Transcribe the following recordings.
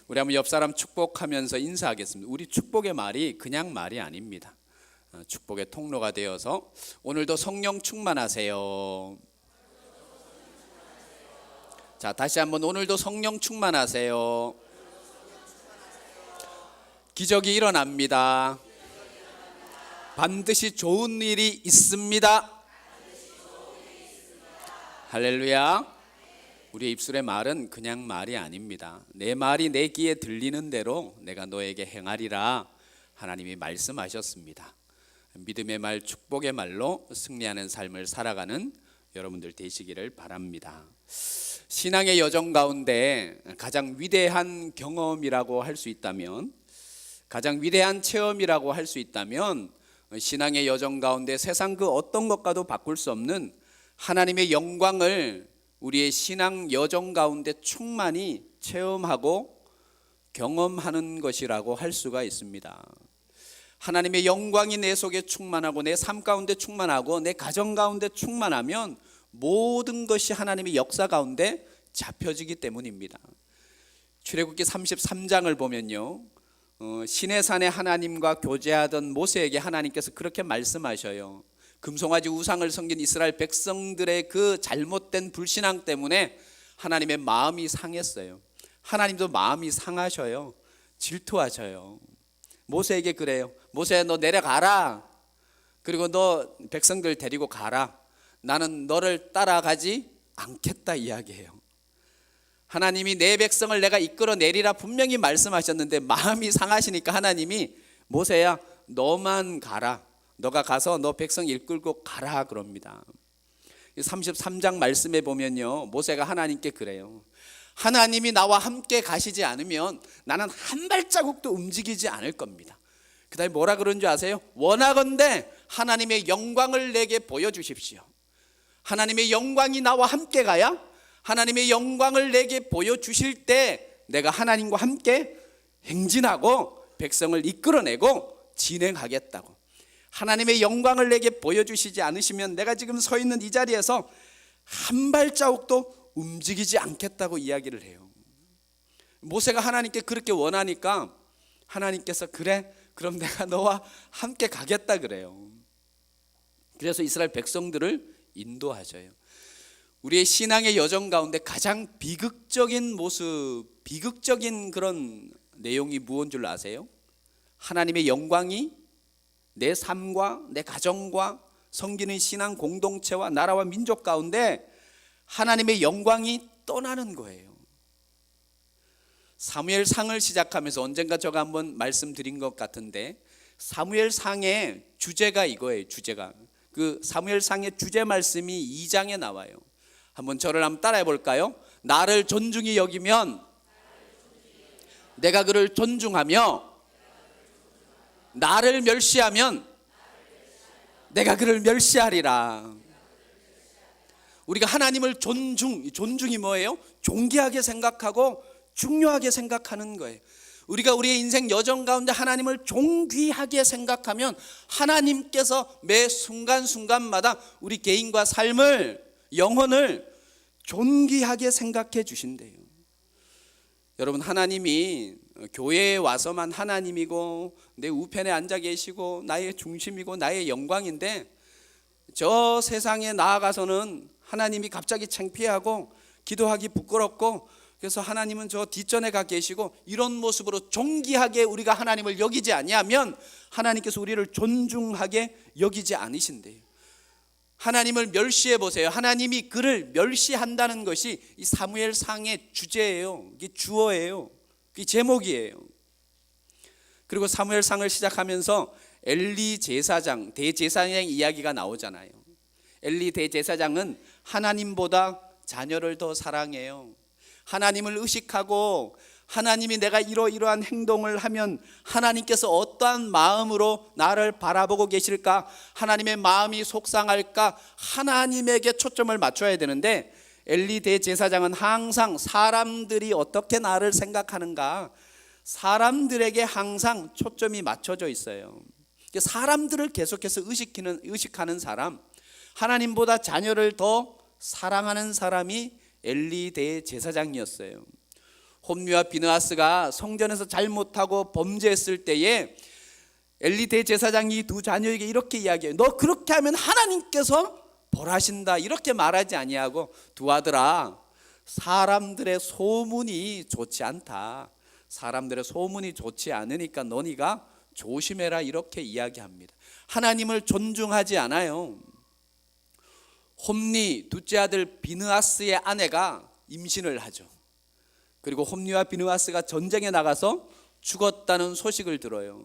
우리 한번 옆 사람 축복하면서 인사하겠습니다. 우리 축복의 말이 그냥 말이 아닙니다. 축복의 통로가 되어서 오늘도 성령 충만하세요. 자, 다시 한번 오늘도 성령 충만하세요. 기적이 일어납니다. 반드시 좋은 일이 있습니다. 할렐루야. 우리의 입술의 말은 그냥 말이 아닙니다. 내 말이 내 귀에 들리는 대로 내가 너에게 행하리라 하나님이 말씀하셨습니다. 믿음의 말, 축복의 말로 승리하는 삶을 살아가는 여러분들 되시기를 바랍니다. 신앙의 여정 가운데 가장 위대한 경험이라고 할 수 있다면, 가장 위대한 체험이라고 할 수 있다면, 신앙의 여정 가운데 세상 그 어떤 것과도 바꿀 수 없는 하나님의 영광을 우리의 신앙 여정 가운데 충만히 체험하고 경험하는 것이라고 할 수가 있습니다. 하나님의 영광이 내 속에 충만하고 내 삶 가운데 충만하고 내 가정 가운데 충만하면 모든 것이 하나님의 역사 가운데 잡혀지기 때문입니다. 출애굽기 33장을 보면요, 시내산에 하나님과 교제하던 모세에게 하나님께서 그렇게 말씀하셔요. 금송아지 우상을 섬긴 이스라엘 백성들의 그 잘못된 불신앙 때문에 하나님의 마음이 상했어요. 하나님도 마음이 상하셔요. 질투하셔요. 모세에게 그래요. 모세야, 너 내려가라. 그리고 너 백성들 데리고 가라. 나는 너를 따라가지 않겠다 이야기해요. 하나님이 내 백성을 내가 이끌어내리라 분명히 말씀하셨는데 마음이 상하시니까 하나님이 모세야, 너만 가라. 너가 가서 너 백성 이끌고 가라 그럽니다. 33장 말씀에 보면요, 모세가 하나님께 그래요. 하나님이 나와 함께 가시지 않으면 나는 한 발자국도 움직이지 않을 겁니다. 그 다음에 뭐라 그런 줄 아세요? 원하건대 하나님의 영광을 내게 보여주십시오. 하나님의 영광이 나와 함께 가야 하나님의 영광을 내게 보여주실 때 내가 하나님과 함께 행진하고 백성을 이끌어내고 진행하겠다고. 하나님의 영광을 내게 보여주시지 않으시면 내가 지금 서 있는 이 자리에서 한 발자국도 움직이지 않겠다고 이야기를 해요. 모세가 하나님께 그렇게 원하니까 하나님께서 그래, 그럼 내가 너와 함께 가겠다 그래요. 그래서 이스라엘 백성들을 인도하셔요. 우리의 신앙의 여정 가운데 가장 비극적인 모습, 비극적인 그런 내용이 무엇인 줄 아세요? 하나님의 영광이 내 삶과 내 가정과 섬기는 신앙 공동체와 나라와 민족 가운데 하나님의 영광이 떠나는 거예요. 사무엘상을 시작하면서 언젠가 제가 한번 말씀드린 것 같은데, 사무엘상의 주제가 이거예요. 주제가 그 사무엘상의 주제 말씀이 2장에 나와요. 한번 저를 한번 따라해 볼까요? 나를 존중히 여기면 내가 그를 존중하며, 나를 멸시하면 내가 그를 멸시하리라. 우리가 하나님을 존중이 뭐예요? 존귀하게 생각하고 중요하게 생각하는 거예요. 우리가 우리의 인생 여정 가운데 하나님을 존귀하게 생각하면 하나님께서 매 순간순간마다 우리 개인과 삶을, 영혼을 존귀하게 생각해 주신대요. 여러분, 하나님이 교회에 와서만 하나님이고 내 우편에 앉아 계시고 나의 중심이고 나의 영광인데, 저 세상에 나아가서는 하나님이 갑자기 창피하고 기도하기 부끄럽고, 그래서 하나님은 저 뒷전에 가 계시고 이런 모습으로 존귀하게 우리가 하나님을 여기지 아니하면 하나님께서 우리를 존중하게 여기지 않으신대요. 하나님을 멸시해 보세요. 하나님이 그를 멸시한다는 것이 이 사무엘상의 주제예요. 이게 주어예요. 이게 제목이에요. 그리고 사무엘상을 시작하면서 엘리 제사장, 대제사장 이야기가 나오잖아요. 엘리 대제사장은 하나님보다 자녀를 더 사랑해요. 하나님을 의식하고 하나님이 내가 이러이러한 행동을 하면 하나님께서 어떠한 마음으로 나를 바라보고 계실까, 하나님의 마음이 속상할까, 하나님에게 초점을 맞춰야 되는데, 엘리 대제사장은 항상 사람들이 어떻게 나를 생각하는가, 사람들에게 항상 초점이 맞춰져 있어요. 사람들을 계속해서 의식하는 사람, 하나님보다 자녀를 더 사랑하는 사람이 엘리 대제사장이었어요. 홈리와 비느하스가 성전에서 잘못하고 범죄했을 때에 엘리 대제사장이 두 자녀에게 이렇게 이야기해요. 너 그렇게 하면 하나님께서 벌하신다, 이렇게 말하지 아니하고 두 아들아, 사람들의 소문이 좋지 않다. 사람들의 소문이 좋지 않으니까 너희가 조심해라, 이렇게 이야기합니다. 하나님을 존중하지 않아요. 홈리 둘째 아들 비느하스의 아내가 임신을 하죠. 그리고 홈리와 비느하스가 전쟁에 나가서 죽었다는 소식을 들어요.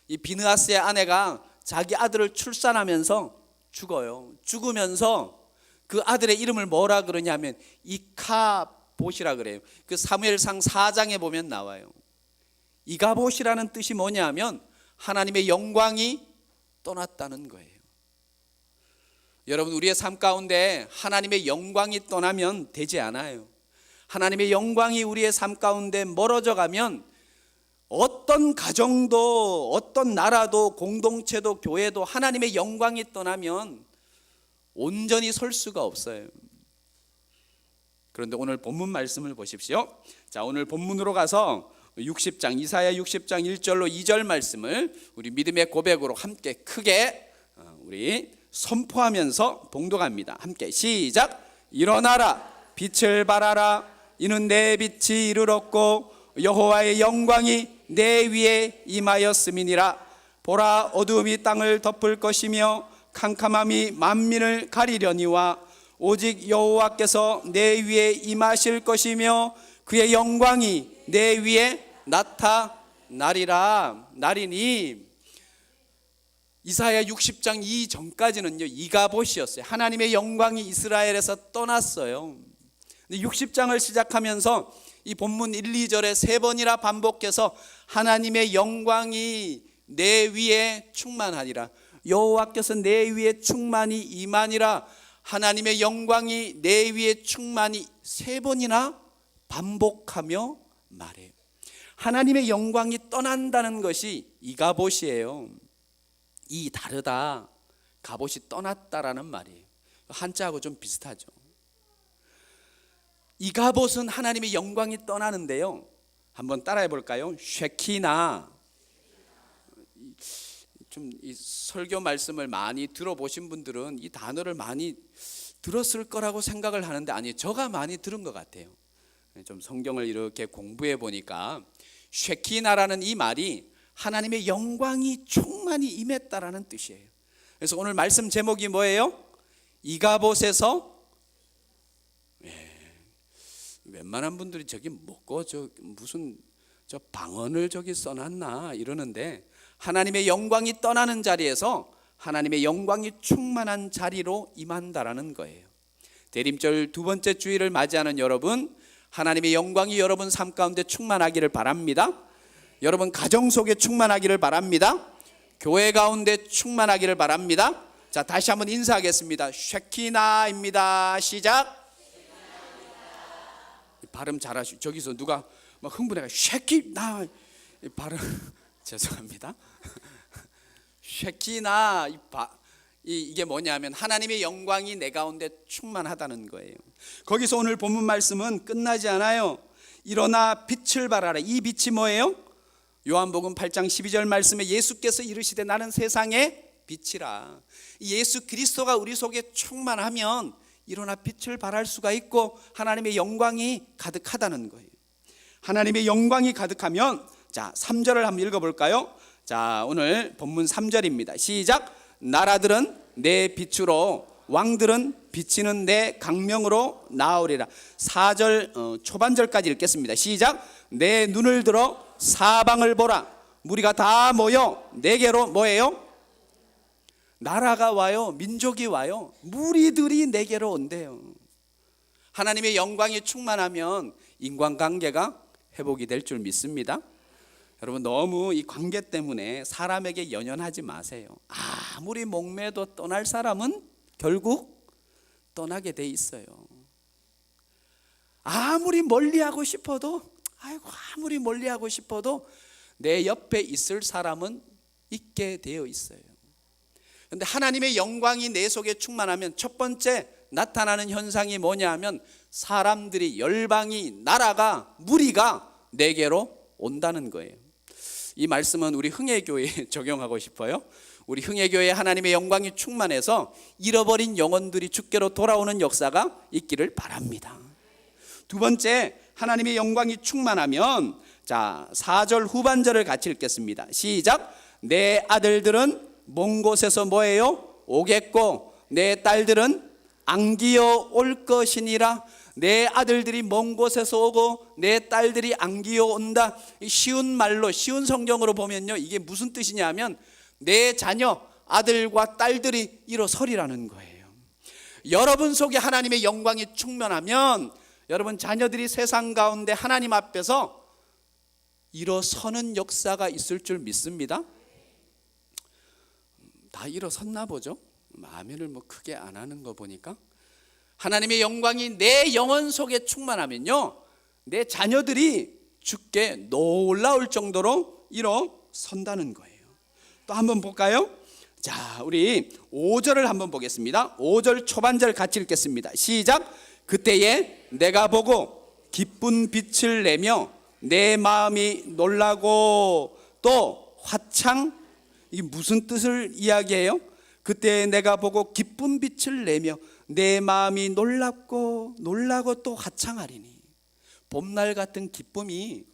이 비느하스의 아내가 자기 아들을 출산하면서 죽어요. 죽으면서 그 아들의 이름을 뭐라 그러냐면 이카봇이라 그래요. 그 사무엘상 4장에 보면 나와요. 이가봇이라는 뜻이 뭐냐면 하나님의 영광이 떠났다는 거예요. 여러분, 우리의 삶 가운데 하나님의 영광이 떠나면 되지 않아요. 하나님의 영광이 우리의 삶 가운데 멀어져 가면 어떤 가정도, 어떤 나라도, 공동체도, 교회도 하나님의 영광이 떠나면 온전히 설 수가 없어요. 그런데 오늘 본문 말씀을 보십시오. 자, 오늘 본문으로 가서 60장, 이사야 60장 1절로 2절 말씀을 우리 믿음의 고백으로 함께 크게 우리 선포하면서 봉독합니다. 함께 시작. 일어나라, 빛을 발하라. 이는 내 빛이 이르렀고 여호와의 영광이 내 위에 임하였음이니라. 보라, 어두움이 땅을 덮을 것이며 캄캄함이 만민을 가리려니와 오직 여호와께서 내 위에 임하실 것이며 그의 영광이 내 위에 나타나리라. 나리니 이사야 60장 이전까지는요 이가봇이었어요. 하나님의 영광이 이스라엘에서 떠났어요. 60장을 시작하면서 이 본문 1, 2절에 3번이나 반복해서 하나님의 영광이 내 위에 충만하니라, 여호와께서 내 위에 충만히 임하니라, 하나님의 영광이 내 위에 충만히 3번이나 반복하며 말해요. 하나님의 영광이 떠난다는 것이 이가봇이에요. 이 다르다, 가봇이 떠났다라는 말이에요. 한자하고 좀 비슷하죠. 이가봇은 하나님의 영광이 떠나는데요, 한번 따라해 볼까요? 쉐키나. 좀 이 설교 말씀을 많이 들어보신 분들은 이 단어를 많이 들었을 거라고 생각을 하는데 아니, 저가 많이 들은 것 같아요. 좀 성경을 이렇게 공부해 보니까 쉐키나라는 이 말이 하나님의 영광이 충만히 임했다라는 뜻이에요. 그래서 오늘 말씀 제목이 뭐예요? 이가봇에서, 웬만한 분들이 저기 뭐고 무슨 저 방언을 저기 써놨나 이러는데, 하나님의 영광이 떠나는 자리에서 하나님의 영광이 충만한 자리로 임한다라는 거예요. 대림절 두 번째 주일을 맞이하는 여러분, 하나님의 영광이 여러분 삶 가운데 충만하기를 바랍니다. 여러분 가정 속에 충만하기를 바랍니다. 교회 가운데 충만하기를 바랍니다. 자, 다시 한번 인사하겠습니다. 쉐키나입니다. 시작. 발음 잘하시고, 저기서 누가 막 흥분해가 쉐키나 발음 죄송합니다. 쉐키나 이게 뭐냐면 하나님의 영광이 내 가운데 충만하다는 거예요. 거기서 오늘 본문 말씀은 끝나지 않아요. 일어나 빛을 발하라. 이 빛이 뭐예요? 요한복음 8장 12절 말씀에 예수께서 이르시되 나는 세상의 빛이라. 예수 그리스도가 우리 속에 충만하면 일어나 빛을 발할 수가 있고 하나님의 영광이 가득하다는 거예요. 하나님의 영광이 가득하면, 자 3절을 한번 읽어볼까요? 자, 오늘 본문 3절입니다. 시작. 나라들은 내 빛으로, 왕들은 비치는 내 강명으로 나오리라. 4절 초반절까지 읽겠습니다. 시작. 내 눈을 들어 사방을 보라. 무리가 다 모여 내게로, 뭐예요? 나라가 와요. 민족이 와요. 무리들이 내게로 온대요. 하나님의 영광이 충만하면 인간관계가 회복이 될 줄 믿습니다. 여러분, 너무 이 관계 때문에 사람에게 연연하지 마세요. 아무리 목매도 떠날 사람은 결국 떠나게 돼 있어요. 아무리 멀리하고 싶어도, 아무리 멀리하고 싶어도 내 옆에 있을 사람은 있게 되어 있어요. 그런데 하나님의 영광이 내 속에 충만하면 첫 번째, 나타나는 현상이 뭐냐 하면 사람들이, 열방이, 나라가, 무리가 내게로 온다는 거예요. 이 말씀은 우리 흥해교회에 적용하고 싶어요. 우리 흥해교회에 하나님의 영광이 충만해서 잃어버린 영혼들이 주께로 돌아오는 역사가 있기를 바랍니다. 두 번째, 하나님의 영광이 충만하면, 자, 4절 후반절을 같이 읽겠습니다. 시작. 내 아들들은 먼 곳에서 뭐예요? 오겠고 내 딸들은 안기어 올 것이니라. 내 아들들이 먼 곳에서 오고 내 딸들이 안기어 온다. 쉬운 말로, 쉬운 성경으로 보면요, 이게 무슨 뜻이냐 하면 내 자녀, 아들과 딸들이 일어서리라는 거예요. 여러분 속에 하나님의 영광이 충만하면 여러분 자녀들이 세상 가운데 하나님 앞에서 일어서는 역사가 있을 줄 믿습니다. 다 일어섰나 보죠? 아멘을 뭐 크게 안 하는 거 보니까. 하나님의 영광이 내 영혼 속에 충만하면요, 내 자녀들이 주께 놀라울 정도로 일어선다는 거예요. 또 한번 볼까요? 자, 우리 5절을 한번 보겠습니다. 5절 초반절 같이 읽겠습니다. 시작. 그때에 내가 보고 기쁜 빛을 내며 내 마음이 놀라고 또 화창. 이게 무슨 뜻을 이야기해요? 그때 내가 보고 기쁜 빛을 내며 내 마음이 놀라고 또 화창하리니. 봄날 같은 기쁨이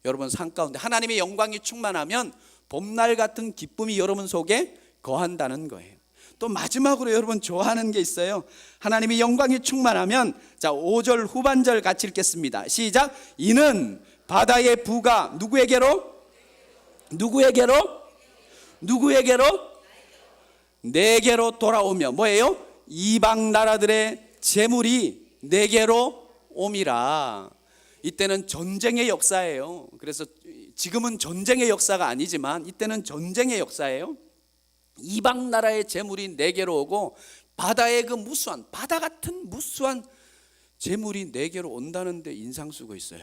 여러분 삶 가운데, 하나님의 영광이 충만하면 봄날 같은 기쁨이 여러분 속에 거한다는 거예요. 또 마지막으로 여러분 좋아하는 게 있어요. 하나님의 영광이 충만하면, 자, 5절 후반절 같이 읽겠습니다. 시작. 이는 바다의 부가 누구에게로? 내게로 돌아오며 뭐예요? 이방 나라들의 재물이 내게로 옴이라. 이때는 전쟁의 역사예요. 그래서 지금은 전쟁의 역사가 아니지만 이때는 전쟁의 역사예요. 이방 나라의 재물이 내게로 오고 바다의 그 무수한, 바다 같은 무수한 재물이 내게로 온다는데 인상 쓰고 있어요.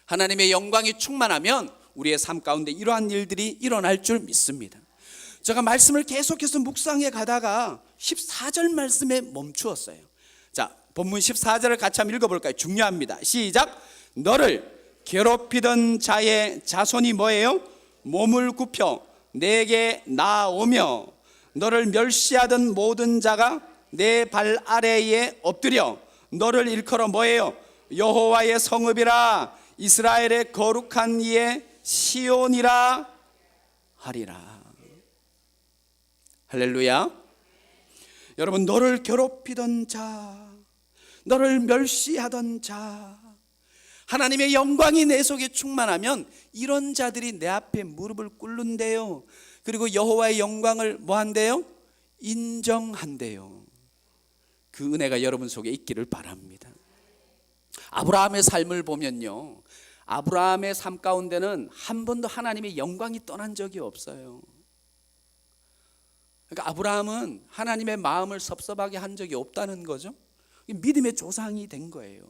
하나님의 영광이 충만하면 우리의 삶 가운데 이러한 일들이 일어날 줄 믿습니다. 제가 말씀을 계속해서 묵상해 가다가 14절 말씀에 멈추었어요. 자, 본문 14절을 같이 한번 읽어볼까요? 중요합니다. 시작. 너를 괴롭히던 자의 자손이 뭐예요? 몸을 굽혀 내게 나오며 너를 멸시하던 모든 자가 내 발 아래에 엎드려 너를 일컬어 뭐예요? 여호와의 성읍이라, 이스라엘의 거룩한 이의 시온이라 하리라. 할렐루야. 여러분, 너를 괴롭히던 자, 너를 멸시하던 자, 하나님의 영광이 내 속에 충만하면 이런 자들이 내 앞에 무릎을 꿇는데요, 그리고 여호와의 영광을 뭐한대요? 인정한대요. 그 은혜가 여러분 속에 있기를 바랍니다. 아브라함의 삶을 보면요, 아브라함의 삶 가운데는 한 번도 하나님의 영광이 떠난 적이 없어요. 그러니까 아브라함은 하나님의 마음을 섭섭하게 한 적이 없다는 거죠. 믿음의 조상이 된 거예요.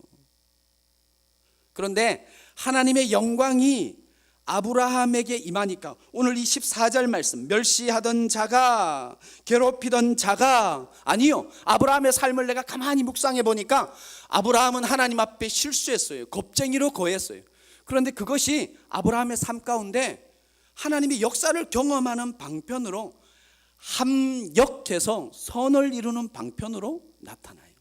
그런데 하나님의 영광이 아브라함에게 임하니까 오늘 이 14절 말씀, 멸시하던 자가, 괴롭히던 자가, 아니요, 아브라함의 삶을 내가 가만히 묵상해 보니까 아브라함은 하나님 앞에 실수했어요. 겁쟁이로 거했어요. 그런데 그것이 아브라함의 삶 가운데 하나님의 역사를 경험하는 방편으로, 합력해서 선을 이루는 방편으로 나타나요.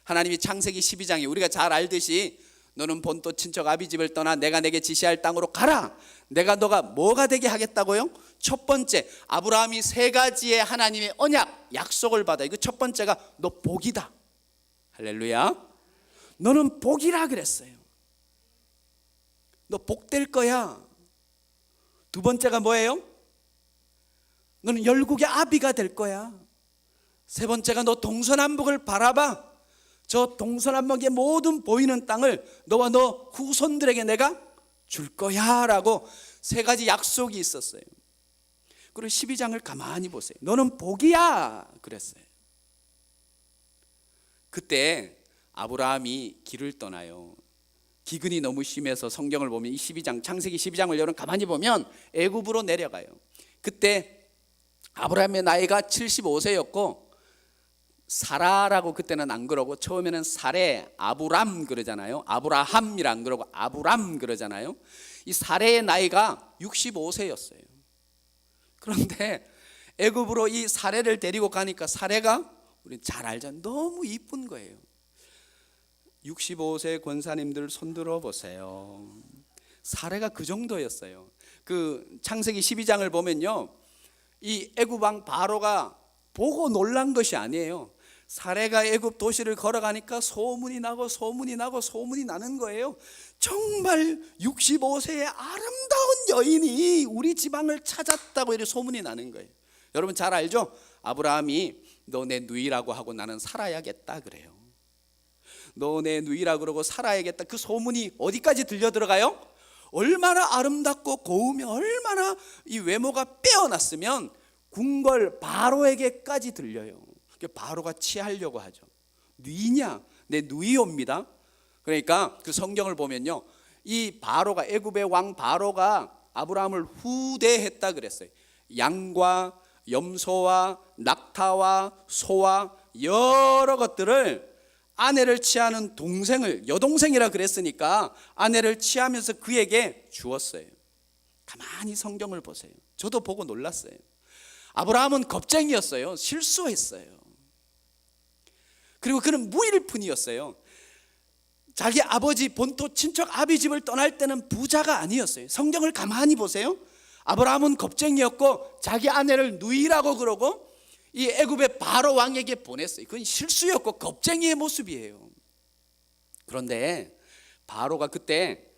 하나님이 창세기 12장에 우리가 잘 알듯이 너는 본토 친척 아비 집을 떠나 내가 내게 지시할 땅으로 가라. 내가 너가 뭐가 되게 하겠다고요? 첫 번째, 아브라함이 세 가지의 하나님의 언약, 약속을 받아요. 그 첫 번째가 너 복이다. 할렐루야. 너는 복이라 그랬어요. 너 복될 거야. 두 번째가 뭐예요? 너는 열국의 아비가 될 거야. 세 번째가 너 동서남북을 바라봐. 저 동서남북의 모든 보이는 땅을 너와 너 후손들에게 내가 줄 거야 라고 세 가지 약속이 있었어요. 그리고 12장을 가만히 보세요. 너는 복이야 그랬어요. 그때 아브라함이 길을 떠나요. 기근이 너무 심해서 성경을 보면 이 12장, 창세기 12장을 여러분 가만히 보면 애굽으로 내려가요. 그때 아브라함의 나이가 75세였고 사라라고 그때는 안 그러고 처음에는 사레, 아브람 그러잖아요. 아브라함이라 안 그러고 아브람 그러잖아요. 이 사레의 나이가 65세였어요. 그런데 애굽으로 이 사레를 데리고 가니까 사레가 우리 잘 알죠. 너무 이쁜 거예요. 65세 권사님들 손들어 보세요. 사레가 그 정도였어요. 그 창세기 12장을 보면요, 이 애굽 왕 바로가 보고 놀란 것이 아니에요. 사레가 애굽 도시를 걸어가니까 소문이 나고 소문이 나고 소문이 나는 거예요. 정말 65세의 아름다운 여인이 우리 지방을 찾았다고 이렇게 소문이 나는 거예요. 여러분 잘 알죠? 아브라함이 너 내 누이라고 하고 나는 살아야겠다 그래요. 너 내 누이라고 그러고 살아야겠다. 그 소문이 어디까지 들려 들어가요? 얼마나 아름답고 고우면, 얼마나 이 외모가 빼어났으면 궁궐 바로에게까지 들려요. 바로가 취하려고 하죠. 누이냐? 내 누이옵니다. 그러니까 그 성경을 보면요, 이 바로가, 애굽의 왕 바로가 아브라함을 후대했다 그랬어요. 양과 염소와 낙타와 소와 여러 것들을 아내를 취하는 동생을, 여동생이라 그랬으니까 아내를 취하면서 그에게 주었어요. 가만히 성경을 보세요. 저도 보고 놀랐어요. 아브라함은 겁쟁이였어요. 실수했어요. 그리고 그는 무일푼이었어요. 자기 아버지 본토 친척 아비 집을 떠날 때는 부자가 아니었어요. 성경을 가만히 보세요. 아브라함은 겁쟁이였고 자기 아내를 누이라고 그러고 이 애굽의 바로 왕에게 보냈어요. 그건 실수였고 겁쟁이의 모습이에요. 그런데 바로가 그때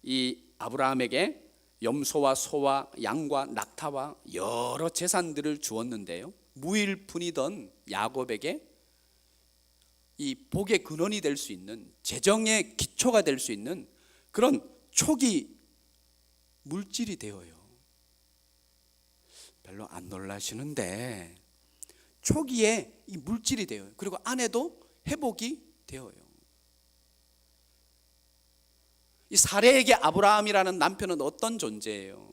이 아브라함에게 염소와 소와 양과 낙타와 여러 재산들을 주었는데요, 무일푼이던 야곱에게 이 복의 근원이 될 수 있는, 재정의 기초가 될 수 있는 그런 촉이 물질이 되어요. 별로 안 놀라시는데 초기에 이 물질이 되어요. 그리고 아내도 회복이 되어요. 이 사레에게 아브라함이라는 남편은 어떤 존재예요?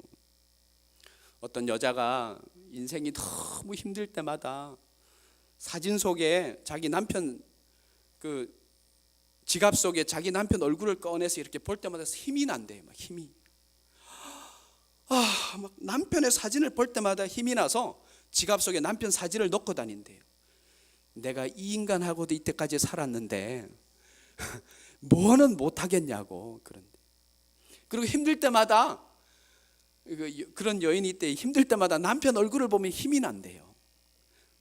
어떤 여자가 인생이 너무 힘들 때마다 사진 속에 자기 남편 그 지갑 속에 자기 남편 얼굴을 꺼내서 이렇게 볼 때마다 힘이 난대요. 막 힘이. 막 남편의 사진을 볼 때마다 힘이 나서 지갑 속에 남편 사진을 넣고 다닌대요. 내가 이 인간하고도 이때까지 살았는데 뭐는 못하겠냐고. 그런데 그리고 힘들 때마다, 그런 여인이 있대, 힘들 때마다 남편 얼굴을 보면 힘이 난대요.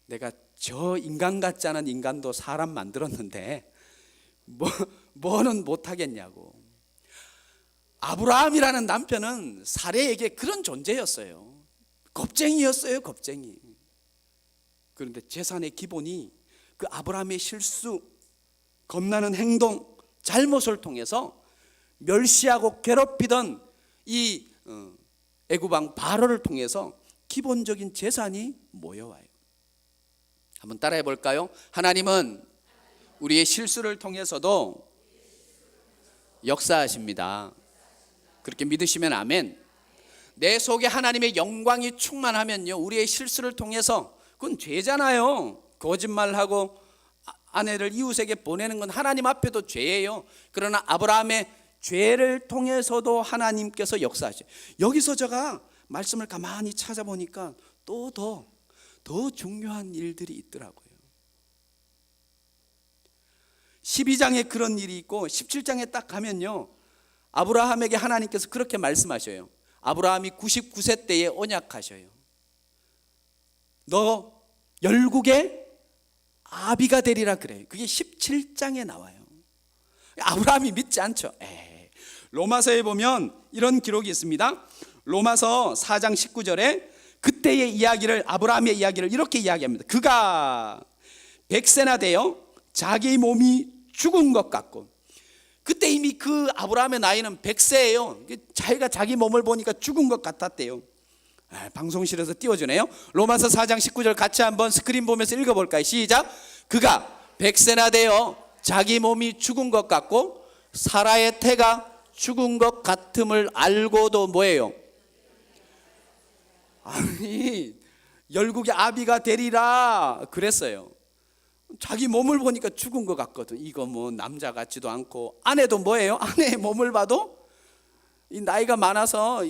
내가 저 인간 같지 않은 인간도 사람 만들었는데 뭐는 못하겠냐고. 아브라함이라는 남편은 사레에게 그런 존재였어요. 겁쟁이였어요. 겁쟁이. 그런데 재산의 기본이 그 아브라함의 실수, 겁나는 행동, 잘못을 통해서 멸시하고 괴롭히던 이 애굽 왕 바로를 통해서 기본적인 재산이 모여와요. 한번 따라해 볼까요? 하나님은 우리의 실수를 통해서도 역사하십니다. 그렇게 믿으시면 아멘. 내 속에 하나님의 영광이 충만하면요, 우리의 실수를 통해서, 그건 죄잖아요. 거짓말하고 아내를 이웃에게 보내는 건 하나님 앞에도 죄예요. 그러나 아브라함의 죄를 통해서도 하나님께서 역사하셔요. 여기서 제가 말씀을 가만히 찾아보니까 또 더 중요한 일들이 있더라고요. 12장에 그런 일이 있고 17장에 딱 가면요, 아브라함에게 하나님께서 그렇게 말씀하셔요. 아브라함이 99세 때에 언약하셔요. 너 열국의 아비가 되리라 그래요. 그게 17장에 나와요. 아브라함이 믿지 않죠. 로마서에 보면 이런 기록이 있습니다. 로마서 4장 19절에 그때의 이야기를, 아브라함의 이야기를 이렇게 이야기합니다. 그가 100세나 되어 자기 몸이 죽은 것 같고, 그때 이미 그 아브라함의 나이는 100세예요. 자기가 자기 몸을 보니까 죽은 것 같았대요. 방송실에서 띄워주네요. 로마서 4장 19절 같이 한번 스크린 보면서 읽어볼까요? 시작. 그가 100세나 되어 자기 몸이 죽은 것 같고 사라의 태가 죽은 것 같음을 알고도 뭐예요? 아니, 열국의 아비가 되리라 그랬어요. 자기 몸을 보니까 죽은 것 같거든. 이거 뭐 남자 같지도 않고. 아내도 뭐예요? 아내의 몸을 봐도 이 나이가 많아서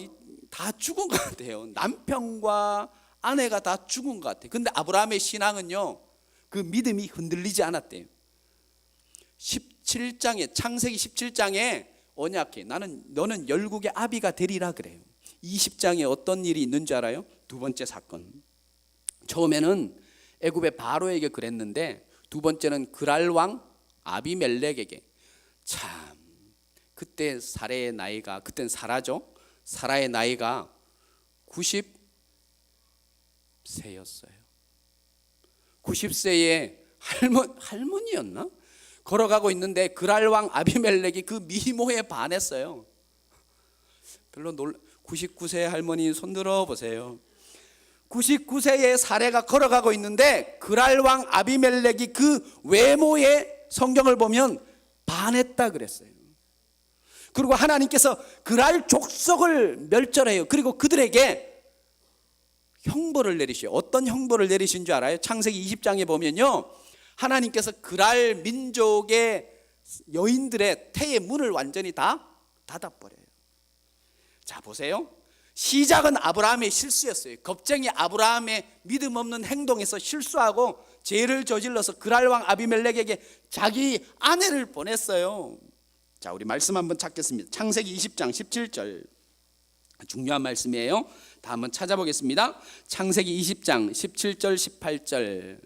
다 죽은 것 같아요. 남편과 아내가 다 죽은 것 같아요. 근데 아브라함의 신앙은요, 그 믿음이 흔들리지 않았대요. 17장에, 창세기 17장에 언약해, 너는 열국의 아비가 되리라 그래요. 20장에 어떤 일이 있는 줄 알아요? 두 번째 사건. 처음에는 애굽의 바로에게 그랬는데, 두 번째는 그랄 왕 아비멜렉에게. 참, 그때 사라의 나이가, 그땐 사라죠. 사라의 나이가 90세였어요. 90세에 할머니였나? 걸어가고 있는데 그랄 왕 아비멜렉이 그 미모에 반했어요. 별로 99세 할머니 손 들어 보세요. 99세의 사례가 걸어가고 있는데 그랄 왕 아비멜렉이 그 외모에 성경을 보면 반했다 그랬어요. 그리고 하나님께서 그랄 족속을 멸절해요. 그리고 그들에게 형벌을 내리셔요. 어떤 형벌을 내리신 줄 알아요? 창세기 20장에 보면요, 하나님께서 그랄 민족의 여인들의 태의 문을 완전히 다 닫아버려요. 자, 보세요. 시작은 아브라함의 실수였어요. 겁쟁이 아브라함의 믿음 없는 행동에서 실수하고 죄를 저질러서 그랄 왕 아비멜렉에게 자기 아내를 보냈어요. 자, 우리 말씀 한번 찾겠습니다. 창세기 20장 17절. 중요한 말씀이에요. 다 한번 찾아보겠습니다. 창세기 20장 17절 18절.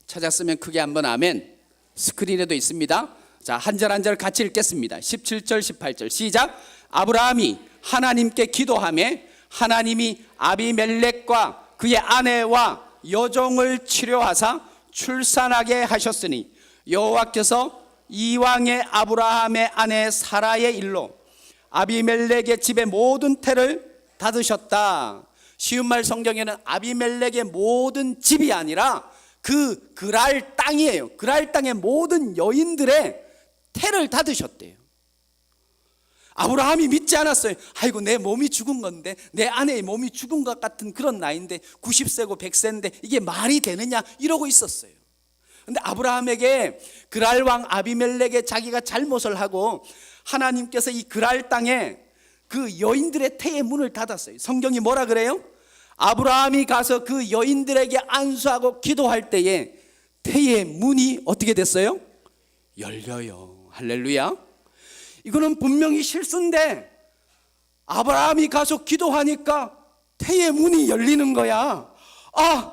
찾았으면 크게 한번 아멘. 스크린에도 있습니다. 자, 한 절 한 절 같이 읽겠습니다. 17절 18절 시작. 아브라함이 하나님께 기도하매 하나님이 아비멜렉과 그의 아내와 여종을 치료하사 출산하게 하셨으니 여호와께서 이왕의 아브라함의 아내 사라의 일로 아비멜렉의 집의 모든 태를 닫으셨다. 쉬운 말 성경에는 아비멜렉의 모든 집이 아니라 그 그랄 땅이에요. 그랄 땅의 모든 여인들의 태를 닫으셨대요. 아브라함이 믿지 않았어요. 아이고, 내 몸이 죽은 건데, 내 아내의 몸이 죽은 것 같은 그런 나이인데, 90세고 100세인데 이게 말이 되느냐 이러고 있었어요. 근데 아브라함에게 그랄 왕 아비멜렉의 자기가 잘못을 하고 하나님께서 이 그랄 땅에 그 여인들의 태의 문을 닫았어요. 성경이 뭐라 그래요? 아브라함이 가서 그 여인들에게 안수하고 기도할 때에 태의 문이 어떻게 됐어요? 열려요. 할렐루야. 이거는 분명히 실수인데 아브라함이 가서 기도하니까 태의 문이 열리는 거야. 아,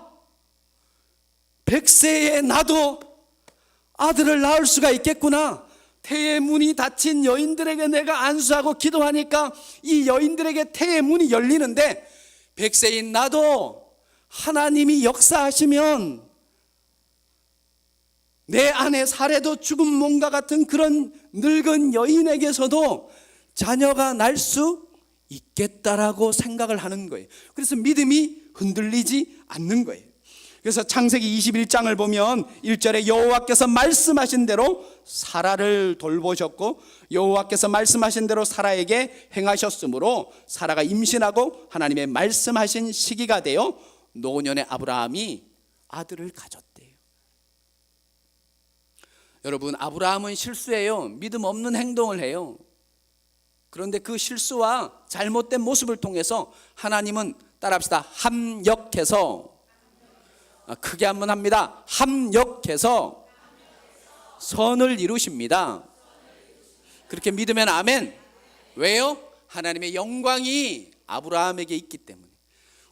100세에 나도 아들을 낳을 수가 있겠구나. 태의 문이 닫힌 여인들에게 내가 안수하고 기도하니까 이 여인들에게 태의 문이 열리는데 100세인 나도 하나님이 역사하시면 내 아내 사례도 죽은 몸과 같은 그런 늙은 여인에게서도 자녀가 날 수 있겠다라고 생각을 하는 거예요. 그래서 믿음이 흔들리지 않는 거예요. 그래서 창세기 21장을 보면 1절에 여호와께서 말씀하신 대로 사라를 돌보셨고 여호와께서 말씀하신 대로 사라에게 행하셨으므로 사라가 임신하고 하나님의 말씀하신 시기가 되어 노년의 아브라함이 아들을 가졌대요. 여러분, 아브라함은 실수해요. 믿음 없는 행동을 해요. 그런데 그 실수와 잘못된 모습을 통해서 하나님은, 따라합시다, 합력해서, 크게 한번 합니다. 합력해서 선을 이루십니다. 그렇게 믿으면 아멘. 왜요? 하나님의 영광이 아브라함에게 있기 때문에.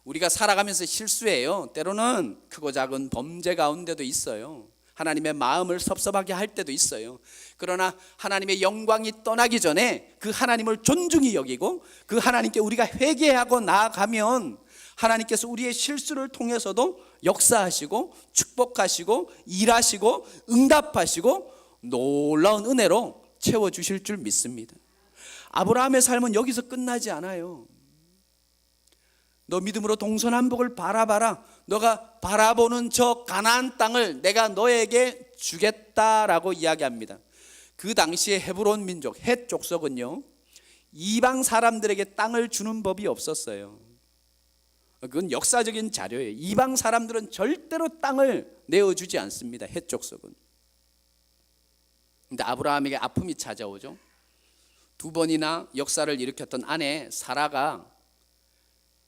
우리가 살아가면서 실수해요. 때로는 크고 작은 범죄 가운데도 있어요. 하나님의 마음을 섭섭하게 할 때도 있어요. 그러나 하나님의 영광이 떠나기 전에 그 하나님을 존중히 여기고 그 하나님께 우리가 회개하고 나아가면 하나님께서 우리의 실수를 통해서도 역사하시고 축복하시고 일하시고 응답하시고 놀라운 은혜로 채워주실 줄 믿습니다. 아브라함의 삶은 여기서 끝나지 않아요. 너 믿음으로 동서남북을 바라봐라. 너가 바라보는 저 가나안 땅을 내가 너에게 주겠다라고 이야기합니다. 그 당시에 헤브론 민족, 헷 족속은요, 이방 사람들에게 땅을 주는 법이 없었어요. 그건 역사적인 자료예요. 이방 사람들은 절대로 땅을 내어주지 않습니다. 해족속은. 근데 아브라함에게 아픔이 찾아오죠. 두 번이나 역사를 일으켰던 아내 사라가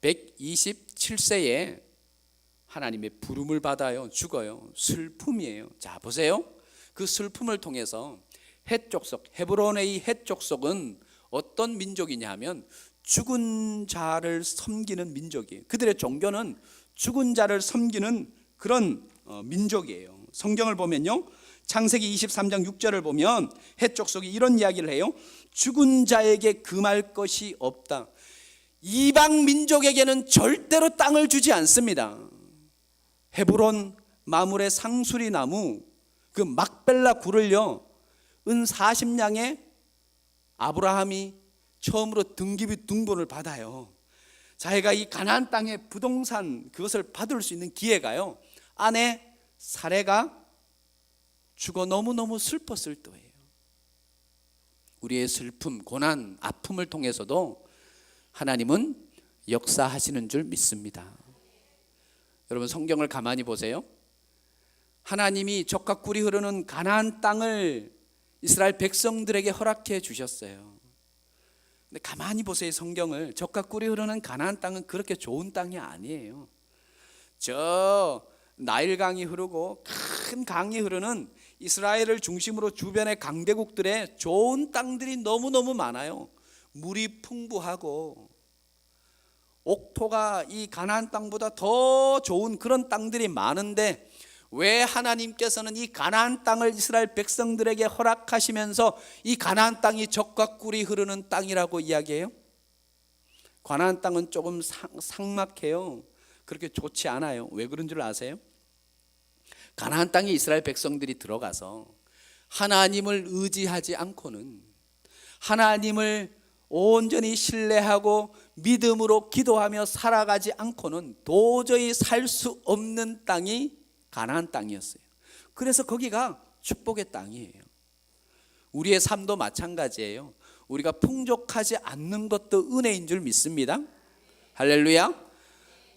127세에 하나님의 부름을 받아요. 죽어요. 슬픔이에요. 자, 보세요. 그 슬픔을 통해서 헷족속, 헤브론의 이 헷족속은 어떤 민족이냐 하면 죽은 자를 섬기는 민족이에요. 그들의 종교는 죽은 자를 섬기는 그런 민족이에요. 성경을 보면요, 창세기 23장 6절을 보면 헷족속이 이런 이야기를 해요. 죽은 자에게 금할 것이 없다. 이방 민족에게는 절대로 땅을 주지 않습니다. 헤브론 마물의 상수리 나무 그 막벨라 굴을요, 은 40냥에 아브라함이 처음으로 등본을 받아요. 자기가 이 가나안 땅의 부동산 그것을 받을 수 있는 기회가요, 아내 사레가 죽어 너무너무 슬펐을 때예요. 우리의 슬픔, 고난, 아픔을 통해서도 하나님은 역사하시는 줄 믿습니다. 여러분, 성경을 가만히 보세요. 하나님이 젖과 꿀이 흐르는 가나안 땅을 이스라엘 백성들에게 허락해 주셨어요. 근데 가만히 보세요. 성경을. 젖과 꿀이 흐르는 가나안 땅은 그렇게 좋은 땅이 아니에요. 저 나일강이 흐르고 큰 강이 흐르는 이스라엘을 중심으로 주변의 강대국들의 좋은 땅들이 너무너무 많아요. 물이 풍부하고 옥토가 이 가나안 땅보다 더 좋은 그런 땅들이 많은데, 왜 하나님께서는 이 가나안 땅을 이스라엘 백성들에게 허락하시면서 이 가나안 땅이 젖과 꿀이 흐르는 땅이라고 이야기해요? 가나안 땅은 조금 삭막해요. 그렇게 좋지 않아요. 왜 그런 줄 아세요? 가나안 땅에 이스라엘 백성들이 들어가서 하나님을 의지하지 않고는, 하나님을 온전히 신뢰하고 믿음으로 기도하며 살아가지 않고는 도저히 살 수 없는 땅이 가나안 땅이었어요. 그래서 거기가 축복의 땅이에요. 우리의 삶도 마찬가지예요. 우리가 풍족하지 않는 것도 은혜인 줄 믿습니다. 할렐루야.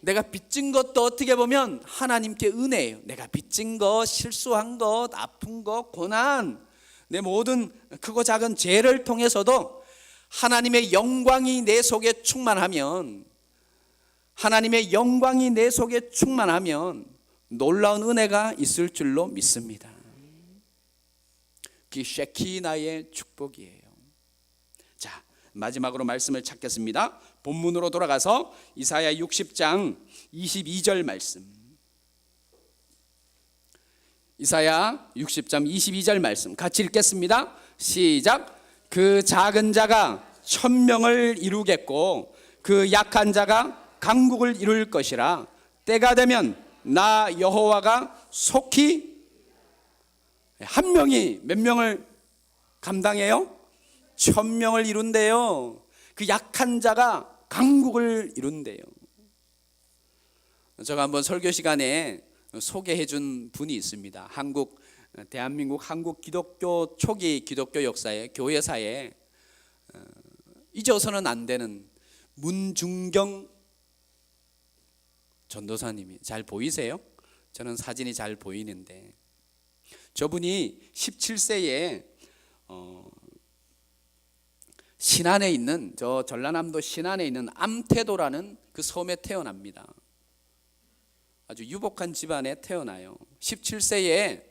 내가 빚진 것도 어떻게 보면 하나님께 은혜예요. 내가 빚진 것, 실수한 것, 아픈 것, 고난, 내 모든 크고 작은 죄를 통해서도 하나님의 영광이 내 속에 충만하면, 하나님의 영광이 내 속에 충만하면 놀라운 은혜가 있을 줄로 믿습니다. 그게 쉐키나의 축복이에요. 자, 마지막으로 말씀을 찾겠습니다. 본문으로 돌아가서 이사야 60장 22절 말씀. 이사야 60장 22절 말씀 같이 읽겠습니다. 시작. 그 작은 자가 천명을 이루겠고 그 약한 자가 강국을 이룰 것이라. 때가 되면 나 여호와가 속히. 한 명이 몇 명을 감당해요? 1000명을 이룬대요. 그 약한 자가 강국을 이룬대요. 제가 한번 설교 시간에 소개해 준 분이 있습니다. 대한민국 한국 기독교 초기 기독교 역사에, 교회사에 잊어서는 안 되는 문중경 전도사님이, 잘 보이세요? 저는 사진이 잘 보이는데, 저분이 17세에 신안에 있는, 저 전라남도 신안에 있는 암태도라는 그 섬에 태어납니다. 아주 유복한 집안에 태어나요. 17세에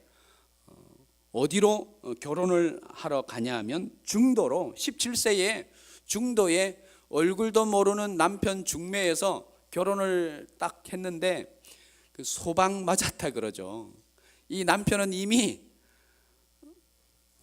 어디로 결혼을 하러 가냐 하면 중도로, 17세에 중도에 얼굴도 모르는 남편 중매에서 결혼을 딱 했는데 그 소방 맞았다 그러죠. 이 남편은 이미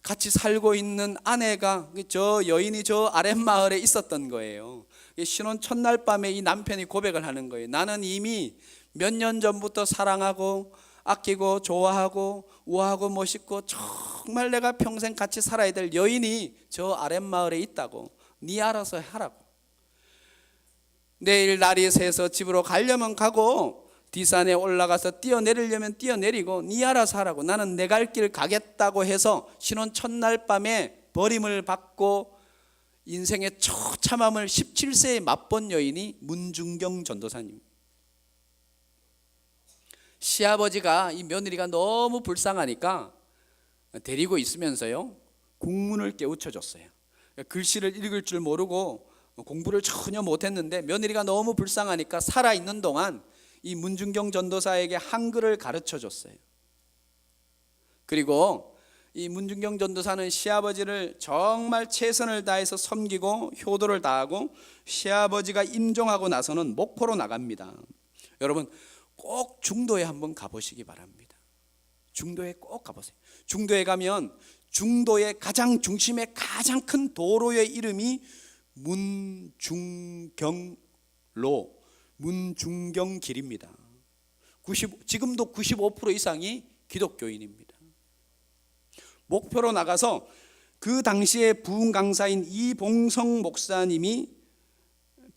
같이 살고 있는 아내가, 저 여인이 저 아랫마을에 있었던 거예요. 신혼 첫날 밤에 이 남편이 고백을 하는 거예요. 나는 이미 몇 년 전부터 사랑하고 아끼고 좋아하고 우아하고 멋있고 정말 내가 평생 같이 살아야 될 여인이 저 아랫마을에 있다고. 네 알아서 하라고. 내일 날이 새서 집으로 가려면 가고 뒷산에 올라가서 뛰어내리려면 뛰어내리고 네 알아서 하라고. 나는 내 갈 길 가겠다고 해서 신혼 첫날 밤에 버림을 받고 인생의 처참함을 17세에 맛본 여인이 문중경 전도사님. 시아버지가 이 며느리가 너무 불쌍하니까 데리고 있으면서요 국문을 깨우쳐 줬어요. 글씨를 읽을 줄 모르고 공부를 전혀 못했는데 며느리가 너무 불쌍하니까 살아있는 동안 이 문중경 전도사에게 한글을 가르쳐 줬어요. 그리고 이 문중경 전도사는 시아버지를 정말 최선을 다해서 섬기고 효도를 다하고 시아버지가 임종하고 나서는 목포로 나갑니다. 여러분 꼭 중도에 한번 가보시기 바랍니다. 중도에 꼭 가보세요. 중도에 가면 중도의 가장 중심에 가장 큰 도로의 이름이 문중경로, 문중경길입니다. 지금도 95% 이상이 기독교인입니다. 목표로 나가서 그 당시에 부흥 강사인 이봉성 목사님이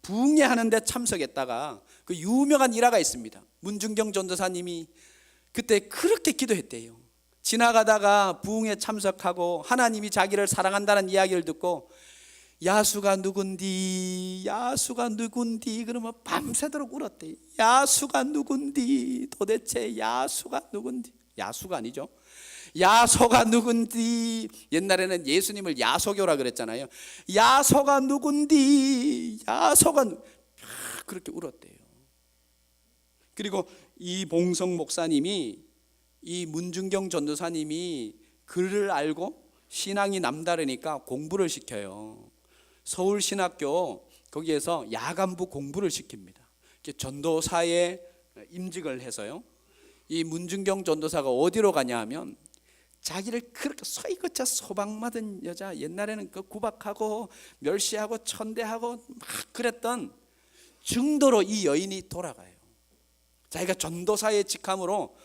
부흥회 하는데 참석했다가 그 유명한 일화가 있습니다. 문중경 전도사님이 그때 그렇게 기도했대요. 지나가다가 부흥회 참석하고 하나님이 자기를 사랑한다는 이야기를 듣고 야수가 누군디 야수가 누군디 그러면 밤새도록 울었대요. 야수가 누군디 도대체 야수가 누군디. 야수가 아니죠. 야소가 누군디. 옛날에는 예수님을 야소교라 그랬잖아요. 야소가 누군디 야소가 그렇게 울었대요. 그리고 이봉성 목사님이 이 문중경 전도사님이 글을 알고 신앙이 남다르니까 공부를 시켜요. 서울신학교 거기에서 야간부 공부를 시킵니다. 전도사에 임직을 해서요. 이 문중경 전도사가 어디로 가냐 하면 자기를 그렇게 소이거차 소방 맞은 여자, 옛날에는 그 구박하고 멸시하고 천대하고 막 그랬던 중도로 이 여인이 돌아가요. 자기가 전도사의 직함으로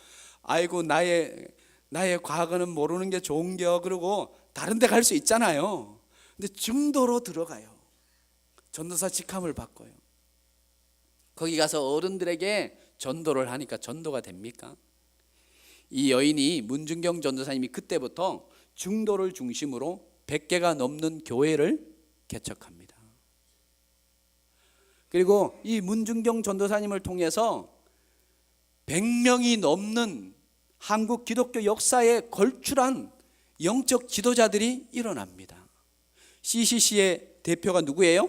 아이고 나의 과거는 모르는 게 좋은겨 그러고 다른 데 갈 수 있잖아요. 근데 중도로 들어가요. 전도사 직함을 바꿔요. 거기 가서 어른들에게 전도를 하니까 전도가 됩니까? 이 여인이 문중경 전도사님이 그때부터 중도를 중심으로 100개가 넘는 교회를 개척합니다. 그리고 이 문중경 전도사님을 통해서 100명이 넘는 한국 기독교 역사에 걸출한 영적 지도자들이 일어납니다. CCC의 대표가 누구예요?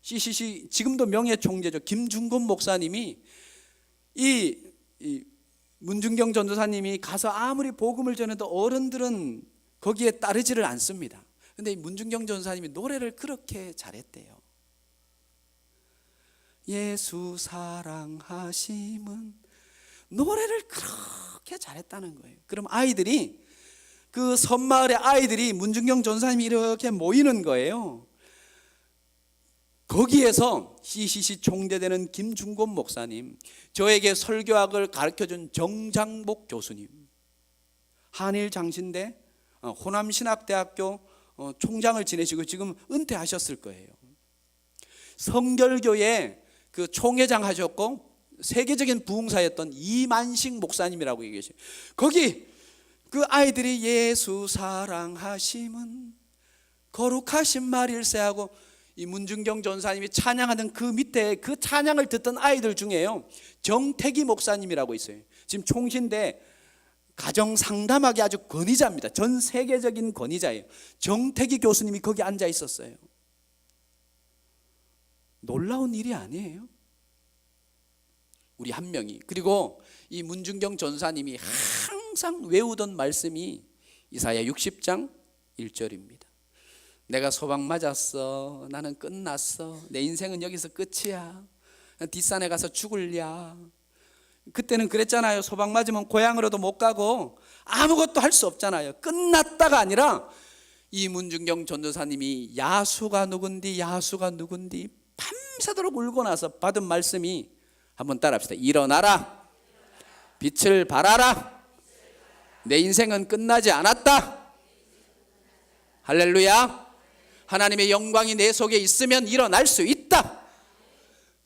CCC 지금도 명예 총재죠. 김중곤 목사님이 이 문중경 전도사님이 가서 아무리 복음을 전해도 어른들은 거기에 따르지를 않습니다. 그런데 문중경 전도사님이 노래를 그렇게 잘했대요. 예수 사랑하심은, 노래를 그렇게 잘했다는 거예요. 그럼 아이들이, 그 섬마을의 아이들이 문중경 전도사님이 이렇게 모이는 거예요. 거기에서 CCC 총재되는 김중곤 목사님, 저에게 설교학을 가르쳐준 정장복 교수님, 한일 장신대 호남신학대학교 총장을 지내시고 지금 은퇴하셨을 거예요. 성결교회 그 총회장 하셨고 세계적인 부흥사였던 이만식 목사님이라고 얘기하셔요. 거기 그 아이들이 예수 사랑하심은 거룩하신 말일세 하고 이 문중경 전사님이 찬양하는 그 밑에 그 찬양을 듣던 아이들 중에요, 정태기 목사님이라고 있어요. 지금 총신대 가정상담학의 아주 권위자입니다. 전 세계적인 권위자예요. 정태기 교수님이 거기 앉아 있었어요. 놀라운 일이 아니에요. 우리 한 명이. 그리고 이 문중경 전사님이 항상 외우던 말씀이 이사야 60장 1절입니다. 내가 소방 맞았어. 나는 끝났어. 내 인생은 여기서 끝이야. 뒷산에 가서 죽을랴. 그때는 그랬잖아요. 소방 맞으면 고향으로도 못 가고 아무것도 할 수 없잖아요. 끝났다가 아니라 이 문중경 전도사님이 야수가 누군디 야수가 누군디 밤새도록 울고 나서 받은 말씀이, 한번 따라합시다. 일어나라, 빛을 발하라, 내 인생은 끝나지 않았다. 할렐루야. 하나님의 영광이 내 속에 있으면 일어날 수 있다.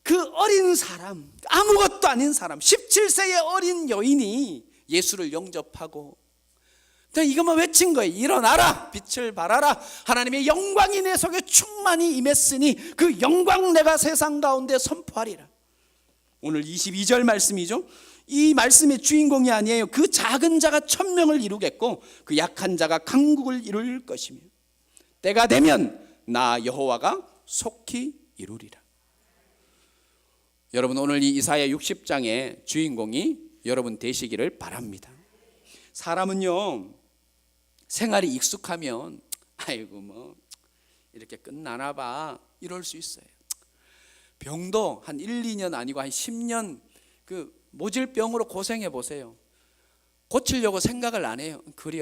그 어린 사람, 아무것도 아닌 사람, 17세의 어린 여인이 예수를 영접하고 그냥 이것만 외친 거예요. 일어나라, 빛을 발하라, 하나님의 영광이 내 속에 충만히 임했으니 그 영광 내가 세상 가운데 선포하리라. 오늘 22절 말씀이죠. 이 말씀의 주인공이 아니에요. 그 작은 자가 천명을 이루겠고 그 약한 자가 강국을 이룰 것이며 때가 되면 나 여호와가 속히 이루리라. 여러분, 오늘 이 이사야 60장의 주인공이 여러분 되시기를 바랍니다. 사람은요, 생활이 익숙하면 아이고 뭐 이렇게 끝나나 봐 이럴 수 있어요. 병도 한 1, 2년 아니고 한 10년 그 모질병으로 고생해 보세요. 고치려고 생각을 안 해요. 그래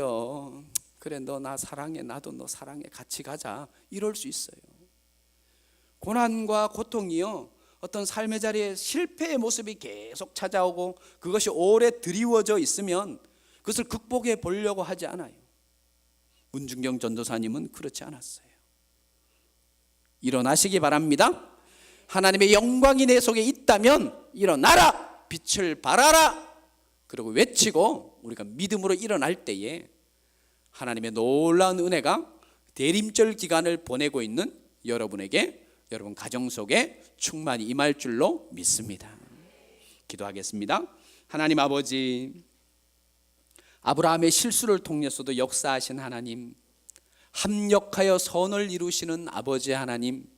너 나 사랑해, 나도 너 사랑해, 같이 가자 이럴 수 있어요. 고난과 고통이요, 어떤 삶의 자리에 실패의 모습이 계속 찾아오고 그것이 오래 드리워져 있으면 그것을 극복해 보려고 하지 않아요. 문중경 전도사님은 그렇지 않았어요. 일어나시기 바랍니다. 하나님의 영광이 내 속에 있다면 일어나라, 빛을 발하라, 그리고 외치고 우리가 믿음으로 일어날 때에 하나님의 놀라운 은혜가 대림절 기간을 보내고 있는 여러분에게, 여러분 가정 속에 충만히 임할 줄로 믿습니다. 기도하겠습니다. 하나님 아버지, 아브라함의 실수를 통해서도 역사하신 하나님, 합력하여 선을 이루시는 아버지 하나님,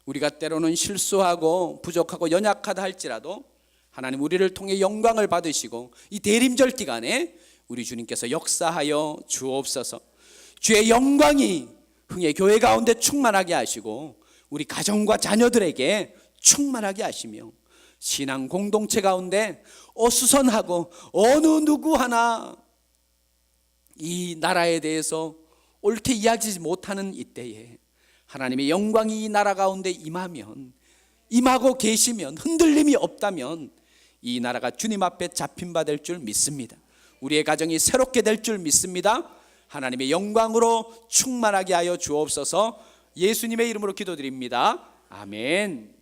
우리가 때로는 실수하고 부족하고 연약하다 할지라도 하나님 우리를 통해 영광을 받으시고 이 대림절 기간에 우리 주님께서 역사하여 주옵소서. 주의 영광이 흥의 교회 가운데 충만하게 하시고 우리 가정과 자녀들에게 충만하게 하시며 신앙 공동체 가운데 어수선하고 어느 누구 하나 이 나라에 대해서 옳게 이야기하지 못하는 이때에 하나님의 영광이 이 나라 가운데 임하고 계시면, 흔들림이 없다면 이 나라가 주님 앞에 잡힌 바 될 줄 믿습니다. 우리의 가정이 새롭게 될 줄 믿습니다. 하나님의 영광으로 충만하게 하여 주옵소서. 예수님의 이름으로 기도드립니다. 아멘.